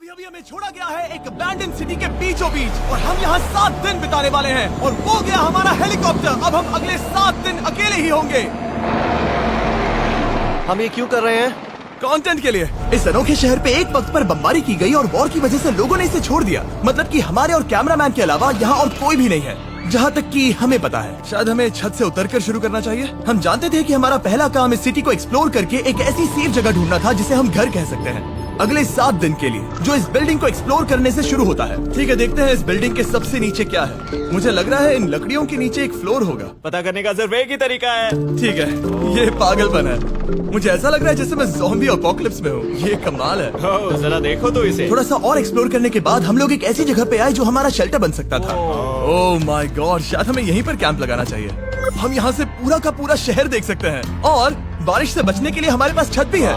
अभी अभी हमें छोड़ा गया है एक अबैंडन सिटी के बीचों बीच और हम यहाँ 7 दिन बिताने वाले हैं और वो गया हमारा हेलीकॉप्टर। अब हम अगले 7 दिन अकेले ही होंगे। हम ये क्यों कर रहे हैं? कंटेंट के लिए। इस अनोखे शहर पे एक वक्त पर बमबारी की गई और वॉर की वजह से लोगों ने इसे छोड़ दिया। मतलब कि हमारे और कैमरामैन के अलावा यहाँ और कोई भी नहीं है, जहाँ तक कि हमें पता है। शायद हमें छत से उतरकर शुरू करना चाहिए। हम जानते थे कि हमारा पहला काम इस सिटी को एक्सप्लोर करके एक ऐसी सेफ जगह ढूंढना था जिसे हम घर कह सकते हैं, अगले 7 दिन के लिए, जो इस बिल्डिंग को एक्सप्लोर करने से शुरू होता है। ठीक है, देखते हैं इस बिल्डिंग के सबसे नीचे क्या है। मुझे लग रहा है इन लकड़ियों के नीचे एक फ्लोर होगा। पता करने का सिर्फ एक ही तरीका है। ठीक है, ये पागलपन है। मुझे ऐसा लग रहा है जैसे मैं ज़ॉम्बी अपोकलिप्स में हूँ। ये कमाल है। ओह, जरा देखो तो इसे। थोड़ा सा और एक्सप्लोर करने के बाद हम लोग एक ऐसी जगह पे आए जो हमारा शेल्टर बन सकता था। ओह माय गॉड, शायद हमें यहीं पर कैंप लगाना चाहिए। हम यहाँ से पूरा का पूरा शहर देख सकते हैं और बारिश से बचने के लिए हमारे पास छत भी है।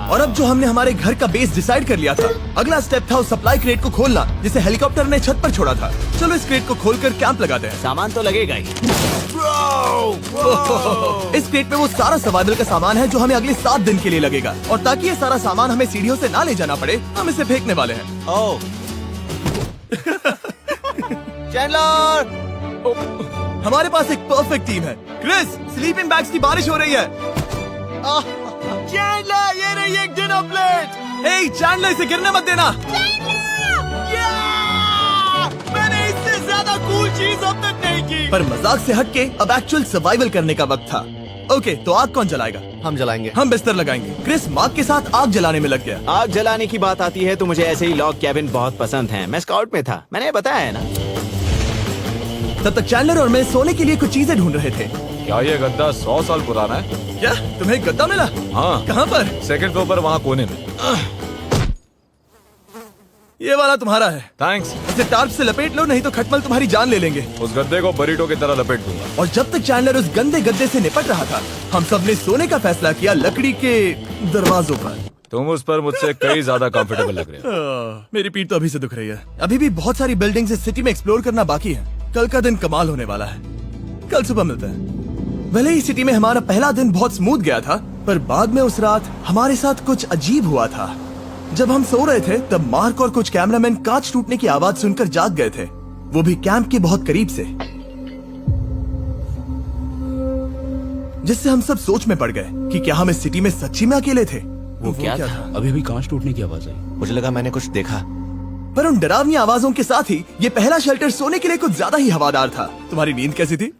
और अब जो हमने हमारे घर का बेस डिसाइड कर लिया था, अगला स्टेप था उस सप्लाई क्रेट को खोलना जिसे हेलीकॉप्टर ने छत पर छोड़ा था। चलो इस क्रेट को खोलकर कैंप लगाते हैं। सामान तो लगेगा ही। इस क्रेट में वो सारा सर्वाइवल का सामान है जो हमें अगले 7 दिन के लिए लगेगा। और ताकि ये सारा सामान हमें सीढ़ियों से ना ले जाना पड़े, हम इसे फेंकने वाले हैं। ओह, चैंडलर! हमारे पास एक परफेक्ट टीम है। क्रिस, स्लीपिंग बैग्स की बारिश हो रही है। चैंडलर, ये रही एक डिनर प्लेट। हे चैंडलर, इसे गिरने मत देना। मैंने इससे ज्यादा कूल चीज अब तक नहीं की। पर मजाक से हटके अब एक्चुअल सर्वाइवल करने का वक्त था। ओके, तो आग कौन जलाएगा? हम जलाएंगे। हम बिस्तर लगाएंगे। क्रिस मार्क के साथ आग जलाने में लग गया। आग जलाने की बात आती है तो मुझे ऐसे ही लॉग कैबिन बहुत पसंद हैं। मैं स्काउट में था, मैंने बताया है ना। तब तक चैंडलर और मैं सोने के लिए कुछ चीजें ढूंढ रहे थे। क्या ये गद्दा 100 साल पुराना है? क्या तुम्हें गद्दा मिला? हाँ। कहाँ पर? सेकंड फ्लोर पर, वहाँ कोने में। ये वाला तुम्हारा है। थैंक्स। इसे टार्प से लपेट लो, नहीं तो खटमल तुम्हारी जान ले लेंगे। उस गद्दे को बरीटो की तरह लपेट दूंगा। और जब तक चैंडलर उस गंदे गद्दे से निपट रहा था, हम सब ने सोने का फैसला किया लकड़ी के दरवाजों पर। तुम उस पर मुझसे कई ज्यादा कंफर्टेबल लग रहे हो। मेरी पीठ तो अभी से दुख रही है। अभी भी बहुत सारी बिल्डिंग्स इस सिटी में एक्सप्लोर करना बाकी है। कल का दिन कमाल होने वाला है। कल सुबह मिलते हैं। भले ही सिटी में हमारा पहला दिन बहुत स्मूथ गया था, पर बाद में उस रात हमारे साथ कुछ अजीब हुआ था। जब हम सो रहे थे तब मार्क और कुछ कैमरामैन कांच टूटने की आवाज सुनकर जाग गए थे, वो भी कैंप के बहुत करीब से, जिससे हम सब सोच में पड़ गए कि क्या हम इस सिटी में सच्ची में अकेले थे। वो क्या था? अभी अभी कांच टूटने की आवाज आई। मुझे लगा मैंने कुछ देखा। पर उन डरावनी आवाजों के साथ ही ये पहला शेल्टर सोने के लिए कुछ ज्यादा ही हवादार था। तुम्हारी नींद कैसी थी?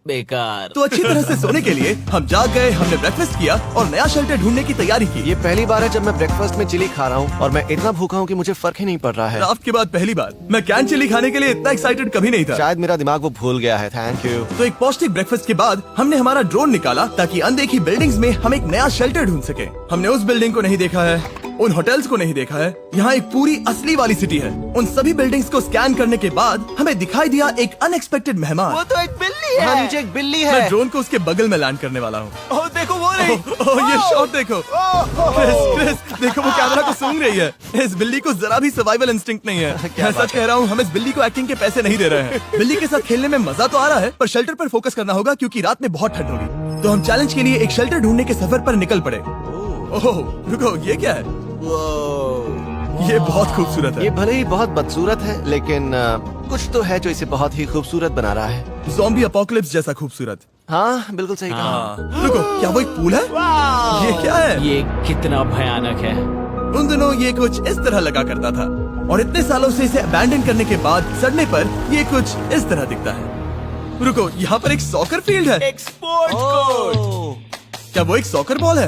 बेकार। तो अच्छी तरह से सोने के लिए हम जाग गए। हमने ब्रेकफास्ट किया और नया शेल्टर ढूंढने की तैयारी की। ये पहली बार है जब मैं ब्रेकफास्ट में चिली खा रहा हूँ और मैं इतना भूखा हूँ कि मुझे फर्क ही नहीं पड़ रहा है। रात के बाद पहली बार मैं कैन चिली खाने के लिए इतना एक्साइटेड कभी नहीं था। शायद मेरा दिमाग वो भूल गया है। Thank you. तो एक पौष्टिक ब्रेकफास्ट के बाद हमने हमारा ड्रोन निकाला ताकि अनदेखी बिल्डिंग्स में हम एक नया शेल्टर ढूंढ सके। हमने उस बिल्डिंग को नहीं देखा है, उन होटल्स को नहीं देखा है। यहाँ एक पूरी असली वाली सिटी है। उन सभी बिल्डिंग्स को स्कैन करने के बाद हमें दिखाई दिया एक अनएक्सपेक्टेड मेहमान। वो तो एक बिल्ली वहाँ है। नीचे एक बिल्ली मैं है। ड्रोन को उसके बगल में लैंड करने वाला हूँ। ओह, देखो वो रही। ये शॉट देखो। क्रिस, देखो वो कैमरा को सूंघ रही है। इस बिल्ली को जरा भी सर्वाइवल इंस्टिंक्ट नहीं है। मैं सच कह रहा हूँ, हम इस बिल्ली को एक्टिंग के पैसे नहीं दे रहे हैं। बिल्ली के साथ खेलने में मजा तो आ रहा है, पर शेल्टर पर फोकस करना होगा क्योंकि रात में बहुत ठंड होगी। तो हम चैलेंज के लिए एक शेल्टर ढूंढने के सफर पर निकल पड़े। ओह रुको, ये क्या है? ये बहुत खूबसूरत ये है। भले ही बहुत बदसूरत है, लेकिन कुछ तो है जो इसे बहुत ही खूबसूरत बना रहा है। ज़ॉम्बी अपोकलिप्स जैसा खूबसूरत। हाँ, बिल्कुल सही कहा। रुको, क्या वो एक पूल है? ये क्या है? ये कितना भयानक है। उन दिनों ये कुछ इस तरह लगा करता था और इतने सालों से इसे अबैंडन करने के बाद सड़ने पर ये कुछ इस तरह दिखता है। रुको, यहाँ पर एक सॉकर फील्ड है। एक स्पोर्ट्स कोर्ट। क्या वो एक सॉकर बॉल है?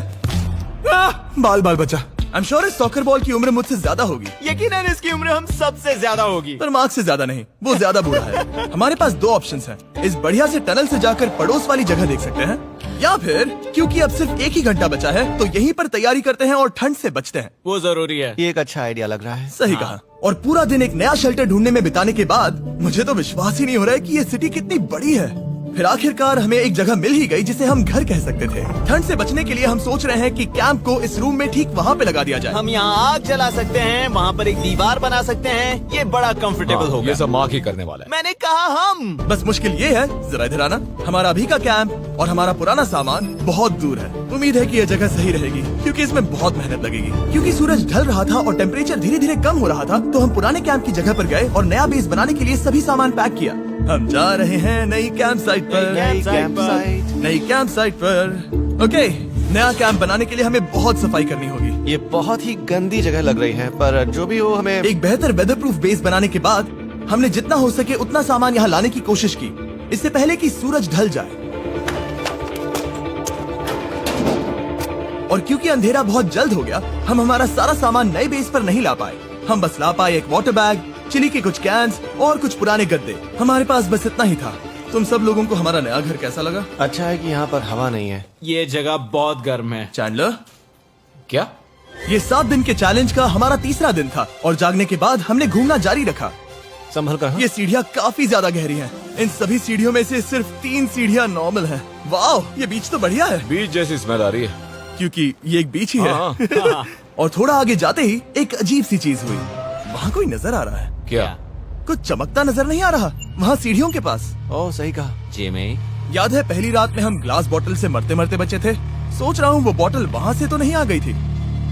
बाल बाल बचा। आई एम श्योर इस सॉकर बॉल की उम्र मुझसे ज्यादा होगी। यकीनन इसकी उम्र हम सबसे ज्यादा होगी। पर मार्क से ज्यादा नहीं, वो ज्यादा बूढ़ा है। हमारे पास 2 ऑप्शंस हैं। इस बढ़िया से टनल से जाकर पड़ोस वाली जगह देख सकते हैं, या फिर क्योंकि अब सिर्फ 1 ही घंटा बचा है तो यहीं पर तैयारी करते हैं और ठंड से बचते हैं। वो जरूरी है। ये एक अच्छा आइडिया लग रहा है। सही कहा। और पूरा दिन एक नया शेल्टर ढूंढने में बिताने के बाद मुझे तो विश्वास ही नहीं हो रहा है कि ये सिटी कितनी बड़ी है। फिर आखिरकार हमें एक जगह मिल ही गई जिसे हम घर कह सकते थे। ठंड से बचने के लिए हम सोच रहे हैं कि कैंप को इस रूम में ठीक वहाँ पे लगा दिया जाए। हम यहाँ आग जला सकते हैं, वहाँ पर एक दीवार बना सकते हैं। ये बड़ा कंफर्टेबल हाँ, होगा। ये सब मार्क ही करने वाला है। मैंने कहा हम। बस मुश्किल ये है, जरा इधर आना, हमारा अभी का कैंप और हमारा पुराना सामान बहुत दूर है। उम्मीद है कि यह जगह सही रहेगी क्योंकि इसमें बहुत मेहनत लगेगी। क्योंकि सूरज ढल रहा था और टेम्परेचर धीरे धीरे कम हो रहा था, तो हम पुराने कैंप की जगह पर गए और नया बेस बनाने के लिए सभी सामान पैक किया। हम जा रहे हैं नई कैंप साइट पर। नई कैंप साइट। नई कैंप साइट पर। ओके, नया कैंप बनाने के लिए हमें बहुत सफाई करनी होगी। ये बहुत ही गंदी जगह लग रही है, पर जो भी हो हमें एक बेहतर वेदर प्रूफ बेस बनाने के बाद हमने जितना हो सके उतना सामान यहाँ लाने की कोशिश की, इससे पहले कि सूरज ढल जाए। और क्योंकि अंधेरा बहुत जल्द हो गया, हम हमारा सारा सामान नए बेस पर नहीं ला पाए। हम बस ला पाए एक वाटर बैग, चिली के कुछ कैंस और कुछ पुराने गद्दे। हमारे पास बस इतना ही था। तुम सब लोगों को हमारा नया घर कैसा लगा? अच्छा है कि यहाँ पर हवा नहीं है। ये जगह बहुत गर्म है। चैंडलर, क्या? ये 7 दिन के चैलेंज का हमारा तीसरा दिन था और जागने के बाद हमने घूमना जारी रखा। संभल कर। ये सीढ़ियाँ काफी ज्यादा गहरी हैं। इन सभी सीढ़ियों में से सिर्फ 3 सीढ़ियाँ नॉर्मल हैं। वाह, ये बीच तो बढ़िया है बीच जैसी स्मेल आ रही है। क्योंकि ये एक बीच ही है। हाँ। और थोड़ा आगे जाते ही एक अजीब सी चीज हुई। वहाँ कोई नजर आ रहा है। क्या? कुछ चमकता नजर नहीं आ रहा वहाँ सीढ़ियों के पास। ओह, सही कहा। जिमी, याद है पहली रात में हम ग्लास बॉटल से मरते मरते बचे थे? सोच रहा हूँ वो बॉटल वहाँ से तो नहीं आ गई थी।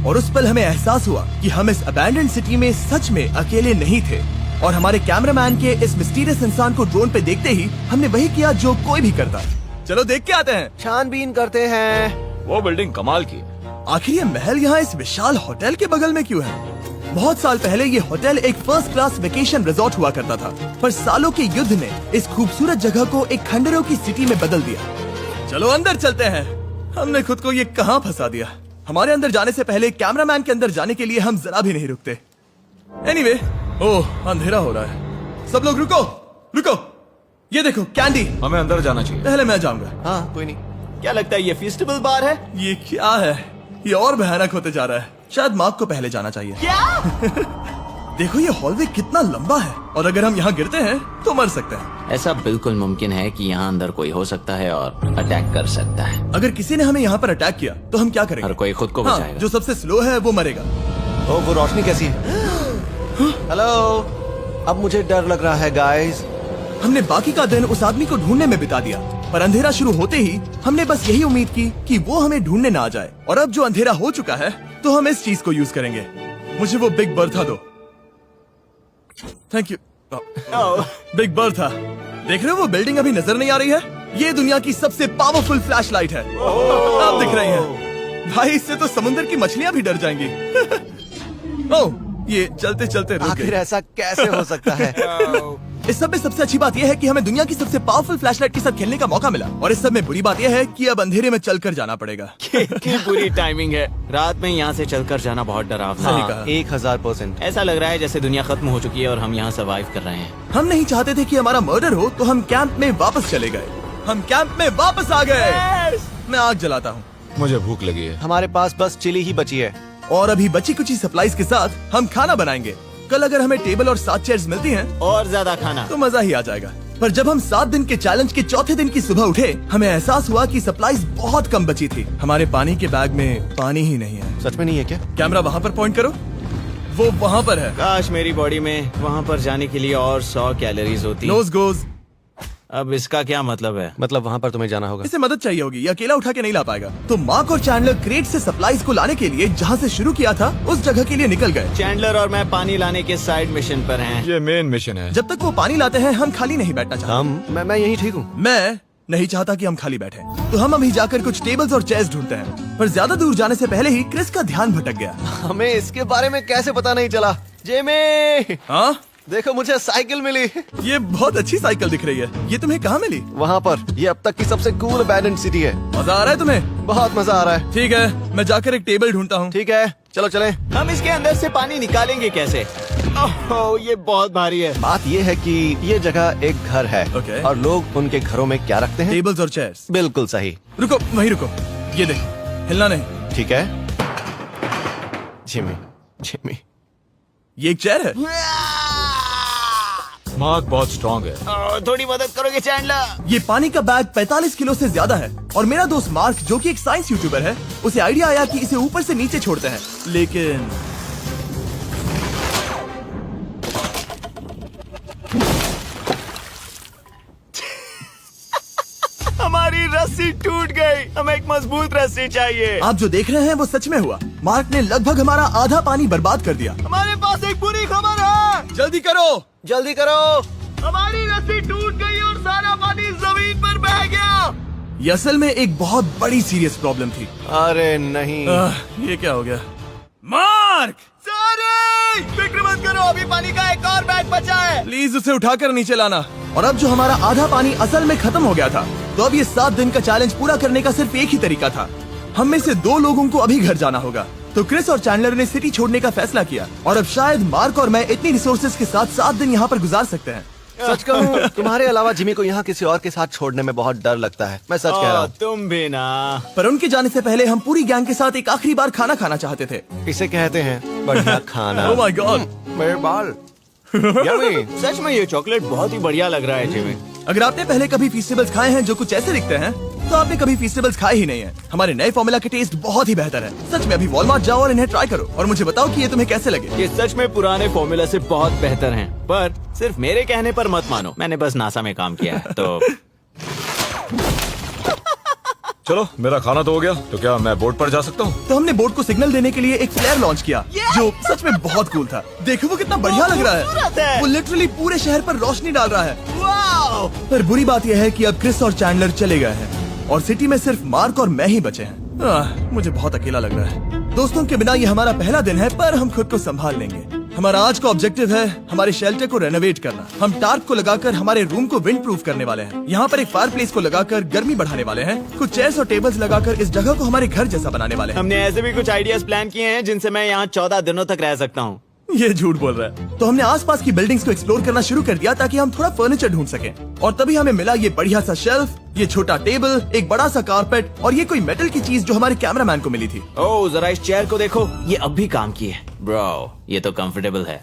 और उस पल हमें एहसास हुआ कि हम इस अबैंडन्ड सिटी में सच में अकेले नहीं थे। और हमारे कैमरामैन के इस मिस्टीरियस इंसान को ड्रोन पे देखते ही हमने वही किया जो कोई भी करता। चलो देख के आते हैं। छानबीन करते हैं। वो बिल्डिंग कमाल की है। आखिर ये महल यहाँ इस विशाल होटल के बगल में क्यों है? बहुत साल पहले ये होटल एक फर्स्ट क्लास वेकेशन रिजॉर्ट हुआ करता था, पर सालों के युद्ध ने इस खूबसूरत जगह को एक खंडरों की सिटी में बदल दिया। चलो अंदर चलते हैं। हमने खुद को ये कहाँ फंसा दिया। हमारे अंदर जाने से पहले कैमरामैन के अंदर जाने के लिए हम जरा भी नहीं रुकते। एनीवे, ओह अंधेरा हो रहा है। सब लोग रुको, रुको। ये देखो कैंडी। हमें अंदर जाना चाहिए। पहले मैं जाऊंगा। हाँ, कोई नहीं। क्या लगता है ये फेस्टिवल बार है? ये क्या है? ये और भयानक होते जा रहा है। शायद मार्क को पहले जाना चाहिए। क्या? देखो ये हॉलवे कितना लंबा है और अगर हम यहाँ गिरते हैं तो मर सकते हैं। ऐसा बिल्कुल मुमकिन है कि यहाँ अंदर कोई हो सकता है और अटैक कर सकता है। अगर किसी ने हमें यहाँ पर अटैक किया तो हम क्या करेंगे? हर कोई खुद को हाँ, बचाएगा। जो सबसे स्लो है वो मरेगा। ओह, वो रोशनी कैसी है? हेलो, अब मुझे डर लग रहा है गाइस। हमने बाकी का दिन उस आदमी को ढूंढने में बिता दिया, पर अंधेरा शुरू होते ही हमने बस यही उम्मीद की कि वो हमें ढूंढने ना आ जाए। और अब जो अंधेरा हो चुका है तो हम इस चीज को यूज करेंगे। मुझे वो बिग बर्था दो। Thank you. Big Bertha. देख रहे हो वो बिल्डिंग अभी नजर नहीं आ रही है? ये दुनिया की सबसे पावरफुल फ्लैशलाइट है। आप दिख रही हैं। भाई इससे तो समुद्र की मछलियां भी डर जाएंगी। ओह, ये चलते चलते रुक आखिर गई। ऐसा कैसे हो सकता है? इस सब में सबसे अच्छी बात यह है कि हमें दुनिया की सबसे पावरफुल फ्लैशलाइट के साथ खेलने का मौका मिला। और इस सब में बुरी बात यह है कि अब अंधेरे में चलकर जाना पड़ेगा। कितनी बुरी टाइमिंग है। रात में यहाँ से चलकर जाना बहुत डरावना सही है। कहा। 1000%। ऐसा लग रहा है जैसे दुनिया खत्म हो चुकी है और हम यहाँ सर्वाइव कर रहे हैं। हम नहीं चाहते थे कि हमारा मर्डर हो, तो हम कैंप में वापस चले गए। हम कैंप में वापस आ गए। मैं आग जलाता हूँ मुझे भूख लगी है। हमारे पास बस चिली ही बची है। और अभी बची कुची सप्लाईज के साथ हम खाना बनाएंगे। कल अगर हमें टेबल और 7 चेयर्स मिलती हैं और ज्यादा खाना। तो मजा ही आ जाएगा। पर जब हम 7 दिन के चैलेंज के चौथे दिन की सुबह उठे, हमें एहसास हुआ कि सप्लाईज बहुत कम बची थी। हमारे पानी के बैग में पानी ही नहीं है। सच में नहीं है क्या? कैमरा वहाँ पर पॉइंट करो। वो वहाँ पर है। काश मेरी बॉडी में वहाँ पर जाने के लिए और 100 कैलोरीज होती। Nose goes. अब इसका क्या मतलब है? मतलब वहाँ पर तुम्हें जाना होगा। इसे मदद चाहिए होगी, ये अकेला उठा के नहीं ला पाएगा। तो मार्क और चैंडलर क्रेट से सप्लाईज को लाने के लिए जहाँ से शुरू किया था उस जगह के लिए निकल गए। चैंडलर और मैं पानी लाने के साइड मिशन पर हैं। ये मेन मिशन है। जब तक वो पानी लाते हैं हम खाली नहीं बैठना चाहते। मैं यही ठीक हूँ। मैं नहीं चाहता कि हम खाली बैठे, तो हम अभी जाकर कुछ टेबल्स और चेयर्स ढूंढते हैं। पर ज्यादा दूर जाने से पहले ही क्रिस का ध्यान भटक गया। हमें इसके बारे में कैसे पता नहीं चला? जेमी, हाँ, देखो मुझे साइकिल मिली। ये बहुत अच्छी साइकिल दिख रही है। ये तुम्हें कहाँ मिली? वहाँ पर। ये अब तक की सबसे कूल अबैंडन्ड सिटी है। मजा आ रहा है तुम्हें? बहुत मजा आ रहा है। ठीक है, मैं जाकर एक टेबल ढूंढता हूँ। ठीक है, चलो चलें। हम इसके अंदर से पानी निकालेंगे कैसे? ओह, ये बहुत भारी है। बात ये है कि ये जगह एक घर है। Okay. और लोग उनके घरों में क्या रखते हैं? टेबल्स और चेयर्स। बिल्कुल सही। रुको, वहीं रुको। ये देखो, हिलना नहीं। ठीक है। Jimmy, Jimmy. ये एक चेयर है। मार्क बहुत स्ट्रांग है। थोड़ी मदद करोगे चैंडलर? ये पानी का बैग 45 किलो से ज्यादा है और मेरा दोस्त मार्क जो कि एक साइंस यूट्यूबर है, उसे आइडिया आया कि इसे ऊपर से नीचे छोड़ते हैं, लेकिन हमारी रस्सी टूट गई। हमें एक मजबूत रस्सी चाहिए। आप जो देख रहे हैं वो सच में हुआ। मार्क ने लगभग हमारा आधा पानी बर्बाद कर दिया। हमारे पास एक बुरी खबर है। जल्दी करो। जल्दी करो। हमारी रस्सी टूट गई और सारा पानी जमीन पर बह गया। ये असल में एक बहुत बड़ी सीरियस प्रॉब्लम थी। अरे नहीं। ये क्या हो गया? मार्क, सारे फिक्र मत करो, अभी पानी का एक और बैग बचा है। प्लीज उसे उठाकर नीचे लाना। और अब जो हमारा आधा पानी असल में खत्म हो गया था, तो अब ये 7 दिन का चैलेंज पूरा करने का सिर्फ एक ही तरीका था। हम में से 2 लोगों को अभी घर जाना होगा। तो क्रिस और चैंडलर ने सिटी छोड़ने का फैसला किया और अब शायद मार्क और मैं इतनी रिसोर्सेज के साथ 7 दिन यहाँ पर गुजार सकते हैं। सच कहूँ, तुम्हारे अलावा जिमी को यहाँ किसी और के साथ छोड़ने में बहुत डर लगता है। मैं सच कह रहा हूँ। तुम भी ना। पर उनके जाने से पहले हम पूरी गैंग के साथ एक आखिरी बार खाना खाना चाहते थे। इसे कहते हैं बढ़िया खाना। ओह माय गॉड, मेरे बाल। Yummy। सच में ये चॉकलेट बहुत ही बढ़िया लग रहा है जिमी। अगर आपने पहले कभी फीस्टेबल्स खाए हैं जो कुछ ऐसे दिखते हैं, तो आपने कभी फीस्टेबल्स खाए ही नहीं है। हमारे नए फॉर्मूला के टेस्ट बहुत ही बेहतर है। सच में अभी वॉलमार्ट जाओ और इन्हें ट्राई करो और मुझे बताओ कि ये तुम्हें कैसे लगे। ये सच में पुराने फॉर्मूला से बहुत बेहतर हैं, पर सिर्फ मेरे कहने पर मत मानो। मैंने बस नासा में काम किया है तो। चलो, मेरा खाना तो हो गया, तो क्या मैं बोट पर जा सकता हूँ? तो हमने बोट को सिग्नल देने के लिए एक फ्लेयर लॉन्च किया, जो सच में बहुत कूल था। देखो वो कितना बढ़िया लग रहा खूबसूरत है। है। वो लिटरली पूरे शहर पर रोशनी डाल रहा है। वाओ! पर बुरी बात यह है कि अब क्रिस और चैंडलर चले गए हैं और सिटी में सिर्फ मार्क और मैं ही बचे हैं। मुझे बहुत अकेला लग रहा है। दोस्तों के बिना ये हमारा पहला दिन है, पर हम खुद को संभाल लेंगे। हमारा आज का ऑब्जेक्टिव है हमारे शेल्टर को रेनोवेट करना। हम टार्प को लगाकर हमारे रूम को विंड प्रूफ करने वाले हैं। यहाँ पर एक फायर प्लेस को लगाकर गर्मी बढ़ाने वाले हैं। कुछ चेयर्स और टेबल्स लगाकर इस जगह को हमारे घर जैसा बनाने वाले हैं। हमने ऐसे भी कुछ आइडियाज प्लान किए हैं जिनसे मैं यहाँ 14 दिनों तक रह सकता हूँ। ये झूठ बोल रहा है। तो हमने आसपास की बिल्डिंग्स को एक्सप्लोर करना शुरू कर दिया ताकि हम थोड़ा फर्नीचर ढूंढ सकें। और तभी हमें मिला ये बढ़िया सा शेल्फ, ये छोटा टेबल, एक बड़ा सा कारपेट और ये कोई मेटल की चीज जो हमारे कैमरामैन को मिली थी। ओह, जरा इस चेयर को देखो, ये अब भी काम की है। ब्रो, ये तो कंफर्टेबल है।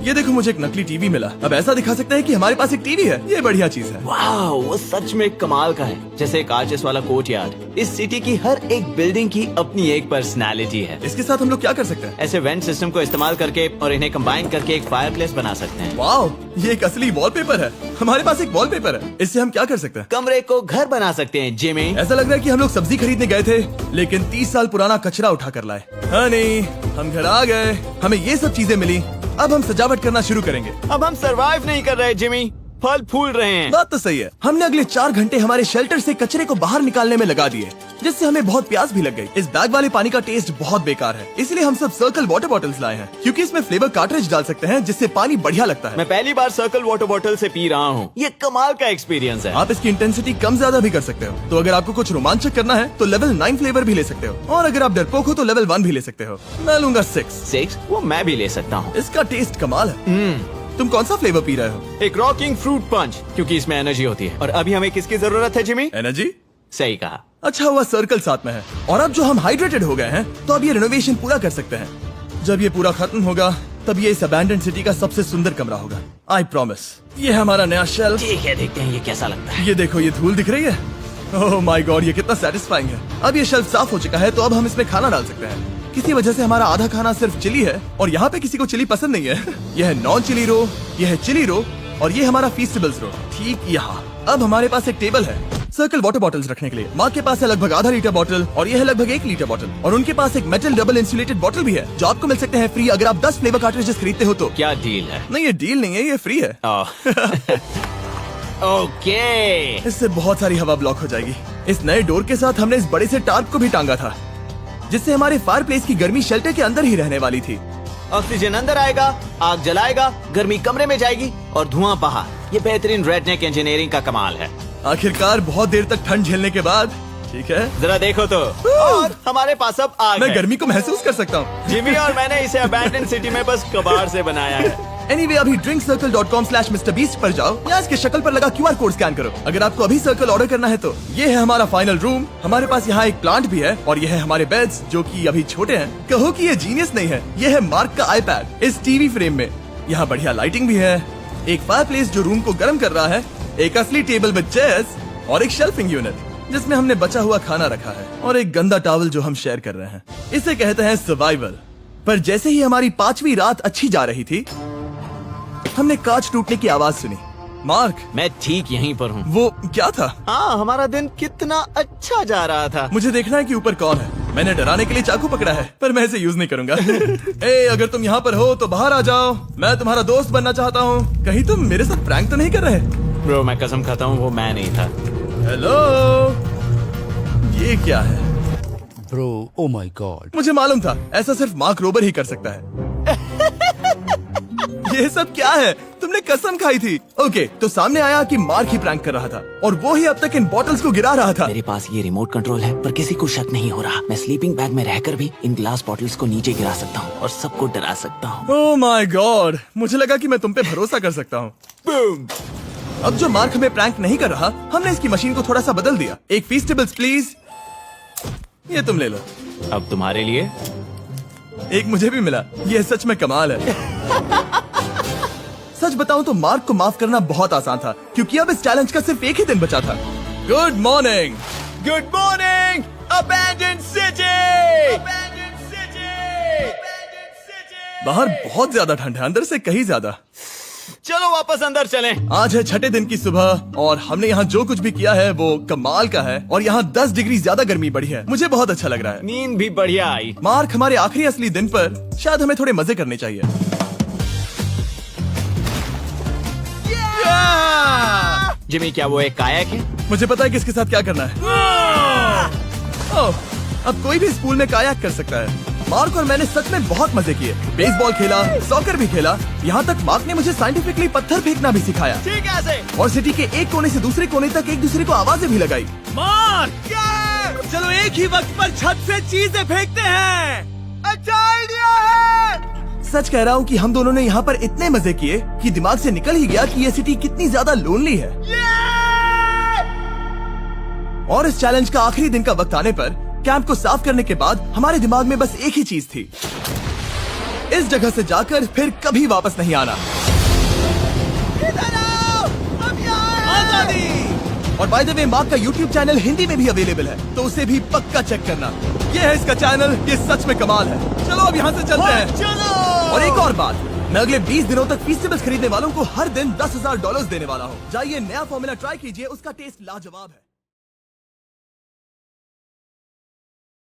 ये देखो, मुझे एक नकली टीवी मिला। अब ऐसा दिखा सकते हैं कि हमारे पास एक टीवी है। ये बढ़िया चीज है। वाओ, वो सच में कमाल का है। जैसे एक आर्चेस वाला कोर्टयार्ड। इस सिटी की हर एक बिल्डिंग की अपनी एक पर्सनालिटी है। इसके साथ हम लोग क्या कर सकते हैं? ऐसे वेंट सिस्टम को इस्तेमाल करके और इन्हें कंबाइन करके एक फायर प्लेस बना सकते हैं। वाओ, ये एक असली वॉलपेपर है। हमारे पास एक वॉलपेपर है। इससे हम क्या कर सकते हैं? कमरे को घर बना सकते हैं जिमी। ऐसा लग रहा है कि हम लोग सब्जी खरीदने गए थे, लेकिन 30 साल पुराना कचरा उठा कर लाए। हनी, हम घर आ गए। हमें ये सब चीजें मिली। अब हम सजावट करना शुरू करेंगे। अब हम सरवाइव नहीं कर रहे जिमी, फल फूल रहे हैं। बात तो सही है। हमने अगले 4 घंटे हमारे शेल्टर से कचरे को बाहर निकालने में लगा दिए, जिससे हमें बहुत प्यास भी लग गई। इस बैग वाले पानी का टेस्ट बहुत बेकार है, इसलिए हम सब सर्कल वाटर बॉटल्स लाए हैं, क्योंकि इसमें फ्लेवर कार्ट्रिज डाल सकते हैं, जिससे पानी बढ़िया लगता है। मैं पहली बार सर्कल वाटर बॉटल से पी रहा हूँ। ये कमाल का एक्सपीरियंस है। आप इसकी इंटेंसिटी कम ज्यादा भी कर सकते हो। तो अगर आपको कुछ रोमांचक करना है तो लेवल 9 फ्लेवर भी ले सकते हो, और अगर आप डरपोक हो तो लेवल 1 भी ले सकते हो। मैं लूंगा 6। वो मैं भी ले सकता हूँ। इसका टेस्ट कमाल है। तुम कौन सा फ्लेवर पी रहे हो? एक रॉकिंग फ्रूट पंच, क्योंकि इसमें एनर्जी होती है। और अभी हमें किसकी जरूरत है जिमी? एनर्जी? सही कहा। अच्छा हुआ सर्कल साथ में है। और अब जो हम हाइड्रेटेड हो गए हैं, तो अब ये रिनोवेशन पूरा कर सकते हैं। जब ये पूरा खत्म होगा, तब ये इस अबैंडन्ड सिटी का सबसे सुंदर कमरा होगा। I promise. ये है हमारा नया शेल्फ। ठीक है, देखते हैं ये कैसा लगता है। ये देखो, ये धूल दिख रही है। ओह माय गॉड, ये कितना सेटिस्फाइंग है। अब ये शेल्फ साफ हो चुका है, तो अब हम इसमें खाना डाल सकते हैं। किसी वजह से हमारा आधा खाना सिर्फ चिली है, और यहाँ पे किसी को चिली पसंद नहीं है। यह है नॉन चिली रो, यह है चिली रो, और ये हमारा फीस्टेबल्स रो ठीक यहाँ। अब हमारे पास एक टेबल है सर्कल वाटर बॉटल्स रखने के लिए। माँ के पास है लगभग आधा लीटर बॉटल, और यह है लगभग 1 लीटर बॉटल, और उनके पास एक मेटल डबल इंसुलेटेड बॉटल भी है, जो आपको मिल सकते हैं फ्री अगर आप 10 फ्लेवर कार्ट्रिजेस खरीदते हो तो। क्या डील है? नहीं, ये डील नहीं है, ये फ्री है। ओके। इससे बहुत सारी हवा ब्लॉक हो जाएगी। इस नए डोर के साथ हमने इस बड़े से टार्प को भी टांगा था, जिससे हमारे फायर प्लेस की गर्मी शेल्टर के अंदर ही रहने वाली थी। ऑक्सीजन अंदर आएगा, आग जलाएगा, गर्मी कमरे में जाएगी और धुआं बाहर। ये बेहतरीन रेडनेक इंजीनियरिंग का कमाल है। आखिरकार बहुत देर तक ठंड झेलने के बाद, ठीक है, जरा देखो तो। और हमारे पास अब आग मैं है। गर्मी को महसूस कर सकता हूँ। जिमी और मैंने इसे अबैंडन सिटी में बस कबाड़ से बनाया है। Anyway, अभी drinkcircle.com/MrBeast पर जाओ या इसके शक्ल पर लगा QR कोड स्कैन करो। अगर आपको अभी सर्कल ऑर्डर करना है तो ये है हमारा फाइनल रूम। हमारे पास यहाँ एक प्लांट भी है, और ये है हमारे बेड्स, जो कि अभी छोटे हैं। कहो कि ये जीनियस नहीं है, ये है मार्क का iPad इस टीवी फ्रेम में। यहाँ बढ़िया लाइटिंग भी है, एक फायरप्लेस जो रूम को गर्म कर रहा है, एक असली टेबल विद चेयर्स और एक शेल्फिंग यूनिट जिसमें हमने बचा हुआ खाना रखा है और एक गंदा टॉवल जो हम शेयर कर रहे हैं। इसे कहते हैं सर्वाइवल। पर जैसे ही हमारी 5वीं रात अच्छी जा रही थी, हमने कांच टूटने की आवाज सुनी। मार्क, मैं ठीक यहीं पर हूँ। वो क्या था? हाँ, हमारा दिन कितना अच्छा जा रहा था। मुझे देखना है कि ऊपर कौन है। मैंने डराने के लिए चाकू पकड़ा है, पर मैं इसे यूज नहीं करूंगा। ए, अगर तुम यहाँ पर हो तो बाहर आ जाओ, मैं तुम्हारा दोस्त बनना चाहता हूँ। कहीं तुम मेरे साथ प्रैंक तो नहीं कर रहे? ब्रो, मैं कसम खाता हूँ वो मैं नहीं था। हेलो, ये क्या है? Bro, oh my God. मुझे मालूम था ऐसा सिर्फ मार्क रोबर ही कर सकता है। ये सब क्या है? तुमने कसम खाई थी। ओके, तो सामने आया कि मार्क ही प्रैंक कर रहा था और वो ही अब तक इन बॉटल्स को गिरा रहा था। मेरे पास ये रिमोट कंट्रोल है, पर किसी को शक नहीं हो रहा। मैं स्लीपिंग बैग में रहकर भी इन ग्लास बॉटल्स को नीचे गिरा सकता हूँ और सबको डरा सकता हूँ। ओह माय गॉड, मुझे लगा कि मैं तुम पे भरोसा कर सकता हूँ। अब जो मार्क हमें प्रैंक नहीं कर रहा, हमने इसकी मशीन को थोड़ा सा बदल दिया। एक फीस्टेबल्स प्लीज, ये तुम ले लो। अब तुम्हारे लिए एक मुझे भी मिला। ये सच में कमाल है। सच बताऊं तो मार्क को माफ करना बहुत आसान था, क्योंकि अब इस चैलेंज का सिर्फ एक ही दिन बचा था। Good morning, good morning, abandoned city. बाहर बहुत ज्यादा ठंड है, अंदर से कहीं ज्यादा। चलो वापस अंदर चलें। आज है 6ठे दिन की सुबह और हमने यहाँ जो कुछ भी किया है वो कमाल का है और यहाँ 10 डिग्री ज्यादा गर्मी बढ़ी है। मुझे बहुत अच्छा लग रहा है। नींद भी बढ़िया आई। मार्क, हमारे आखिरी असली दिन पर शायद हमें थोड़े मजे करने चाहिए। जिमी, क्या वो एक कायाक है? मुझे पता है किसके साथ क्या करना है। ओह, अब कोई भी स्कूल में कायाक कर सकता है। मार्क और मैंने सच में बहुत मजे किए। बेसबॉल खेला, सॉकर भी खेला, यहाँ तक मार्क ने मुझे साइंटिफिकली पत्थर फेंकना भी सिखाया। ठीक है। और सिटी के एक कोने से दूसरे कोने तक एक दूसरे को आवाजें भी लगाई। मार्क, चलो एक ही वक्त पर छत से चीजें फेंकते हैं। अच्छा आइडिया है। सच कह रहा हूँ कि हम दोनों ने यहाँ पर इतने मजे किए कि दिमाग से निकल ही गया कि ये सिटी कितनी ज्यादा लोनली है। और इस चैलेंज का आखिरी दिन का वक्त आने पर कैंप को साफ करने के बाद हमारे दिमाग में बस एक ही चीज थी, इस जगह से जाकर फिर कभी वापस नहीं आना। आजादी। और बाय द वे, मार्क का YouTube चैनल हिंदी में भी अवेलेबल है, तो उसे भी पक्का चेक करना। ये है इसका चैनल, ये सच में कमाल है। चलो अब यहाँ से चलते हैं। चलो। और एक और बात, मैं अगले 20 दिनों तक फीस्टेबल्स खरीदने वालों को हर दिन $10,000 देने वाला हूँ। जाइए, नया फॉर्मूला ट्राई कीजिए, उसका टेस्ट लाजवाब है।